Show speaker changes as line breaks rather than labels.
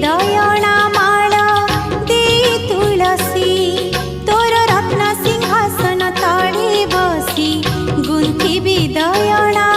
दयणा माळ देई तुळसी तोर रत्न सिंहासन तळे बसी गुंथिबी दयणा